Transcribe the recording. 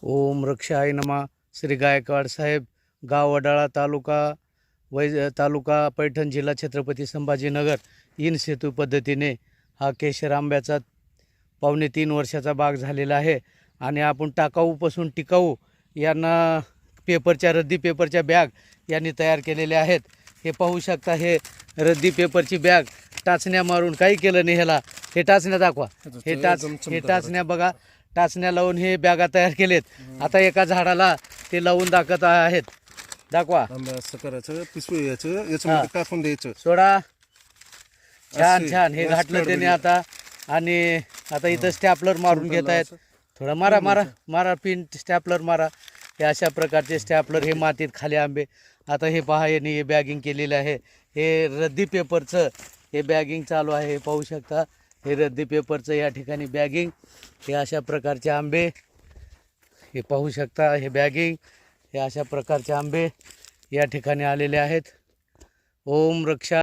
ओम रक्षाय नमः. श्री गायकवाड साहेब, गाव वडाळा, तालुका पैठण, जिल्हा छत्रपती संभाजीनगर. इन सेतू पद्धतीने हा केशर आंब्याचा 2.5 वर्षाचा बाग झालेला आहे. आणि आपण टाकाऊपासून टिकाऊ यांना रद्दी पेपरच्या बॅग यांनी तयार केलेल्या आहेत. हे पाहू शकता, हे रद्दी पेपरची बॅग टाचण्या मारून काही केलं नाही. ह्याला हे टाचण्या दाखवा. हे टाचण्या बघा, टाचण्या लावून हे बॅगा तयार केलेत. आता एका झाडाला ते लावून दाखवत आहेत. दाखवा. असं करायचं, पिशवी याचं याच्यामध्ये टाकून द्यायचं. सोडा. छान छान हे घातलं त्याने आता. आणि आता इथं स्टॅपलर मारून घेत आहेत. थोडं मारा पिन, स्टॅपलर मारा. हे अशा प्रकारचे स्टॅपलर, हे मातीत खाली आंबे. आता हे पहा, यांनी हे बॅगिंग केलेलं आहे. हे रद्दी पेपरचं हे बॅगिंग चालू आहे. हे पाहू शकता, हे रद्दी पेपरचं या ठिकाणी बॅगिंग. हे अशा प्रकारचे आंबे हे पाहू शकता. हे बॅगिंग, हे अशा प्रकारचे आंबे या ठिकाणी आलेले आहेत. ओम रक्षा.